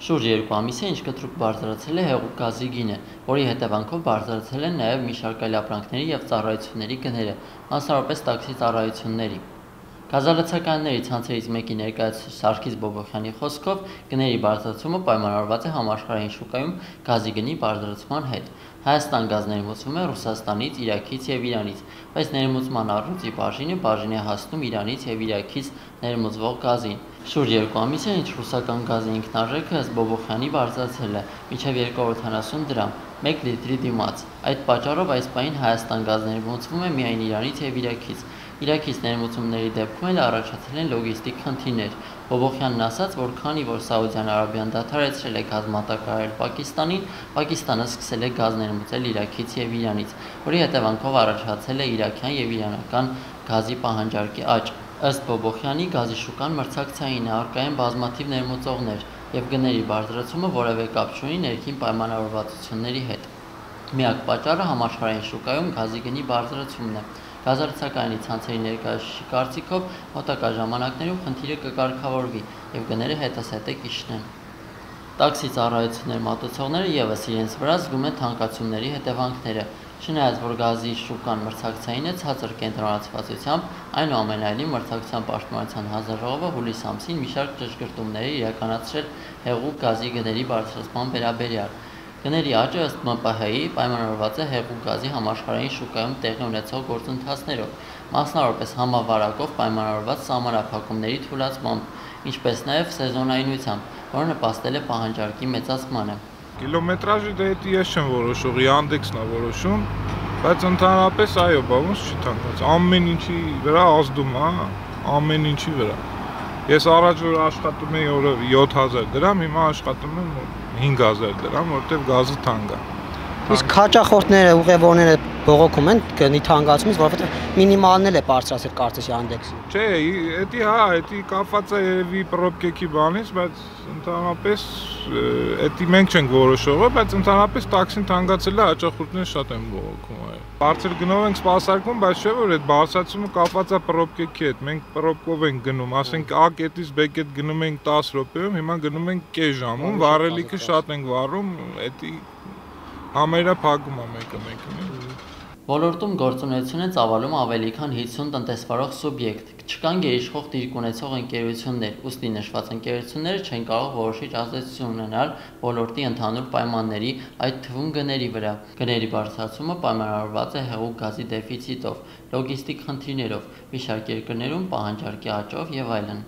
Շուրջ 2 ամիս է, ինչ կտրուկ բարձրացել է հեղուկ գազի գինը, որի հետևանքով բարձրացել են նաև մի շարք այլ ապրանքների և ծառայությունների գները, մասնավորապես տաքսի ծառայությունների։ Գազալցականների ցանցերից մեկի ներկայացուցիչ Սարգիս Բոբոխյանի խոսքով գների բարձրացումը պայմանավորված է համաշխարհային շուկայում գազի գնի բարձրացման հետ։ Հայաստան գազ ներմուծվում է Ռուսաստանից, Իրաքից և Իրանից, բայց ներմուծման առյուծի բաժին է հասնում Իրանից և Իրաքից ներմուծվող գազին։ Շուրջ 2 ամիս է, ինչ ռուսական գազի ինքնարժեքը ըստ Բոբոխյանի բարձրացել է մինչև 270 դրամ 1 լիտրի դիմաց։ Այդ պատճառով այս պահին Հայաստան գազ ներմուծվում է միայն Իրանից և Իրաքից։ Իրաքից ներմուծումների դեպքում էլ առաջացել են լոգիստիկ խնդիրներ։ Բոբոխյանն ասաց, որ քանի որ Սաուդյան Արաբիան դադարեցրել է գազ մատակարարել Պակիստանին, Պակիստանը սկսել է գազ ներմուծել Իրաքից և Իրանից, որի հետևանքով առաջացել է իրաքյան և իրանական գազի պահանջարկի աճ։ Ըստ Բոբոխյանի, գազի շուկան մրցակցային է, առկա են բազմաթիվ ներմուծողներ, և գների բարձրացումը որևէ կապ չունի ներքին պայմանավորվածությունների հետ։ Միակ պատճառը համաշխարհային շուկայում գազի գնի բարձրացումն է։ Գազալցականի ցանցերի ներկայացուցիչի կարծիքով, մոտակա ժամանակներում խնդիրը կկարգավորվի և գները հետզհետե կիջնեն։ Տաքսի ծառայություններ մատուցողները ևս իրենց վրա զգում են թանկացումների հետևանքները։ Չնայած որ գազի շուկան մրցակցային է ցածր կենտրոնացվածությամբ, այնուամենայնիվ Մրցակցության պաշտպանության հանձնաժողովը հուլիս ամսին մի շարք ճշգրտումներ է իրականացրել հեղուկ գազի գների բարձրացման վերաբերյալ։ Գների աճը ըստ ՄՊՀ-ի պայմանավորված է հեղուկ գազի համաշխարհային շուկայում տեղի ունեցող գործընթացներով, մասնավորապես համավարակով պայմանավորված սահմանափակումների թուլացմամբ, ինչպես նաև սեզոնայնությամբ, որը նպաստել է պահանջարկի մեծացմանը։ Կիլոմետրաժը դե էդի ես չեմ որոշող, Yandex-ն է որոշում, բայց ընդհանրապես այո, բավոց չի թանկացել։ Ամեն ինչի վրա ազդում է, ամեն ինչի վրա։ Ես առաջ որ աշխատում էի օրը 7000 դրամ, հիմա աշխատում եմ 5000 դրամ, որտեղ գազը թանկ է։ Իսկ հաճախորդները, ուղևորները բողոքում են գնի թանկացումից, որովհետև մինիմալն էլ է բարձրացել կարծես Yandex-ը։ Չէ, էդի էդի կապված է երևի պրոբկեքի բանից, բայց ընդհանրապես էդի մենք չենք որոշողը, բայց ընդհանրապես տաքսին թանկացել է, հաճախորդները շատ են բողոքում, այո։ Բարձր գնով ենք սպասարկում, բայց չէ որ այդ բարձրացումը կապված է պրոբկեքի հետ։ Մենք պրոբկով ենք գնում, ասենք A կետից B կետ գնում ենք 10 րոպեում, հիմա գնում ենք կես ժամում, վառելիքը շատ ենք վառում, էդի համերա փակում է մեկը։ Ոլորտում գործունեություն է ծավալում ավելի քան 50 տնտեսվարող սուբյեկտ, չկան գերիշխող դիրք ունեցող ընկերություններ, ուստի նշված ընկերությունները չեն կարող որոշիչ ազդեցություն ունենալ ոլորտի ընդհանուր պայմանների, այդ թվում գների վրա։ Գների բարձրացումը պայմանավորված է հեղուկ գազի դեֆիցիտով, լոգիստիկ խնդիրներով, մի շարք երկրներում պահանջարկի աճով և այլն։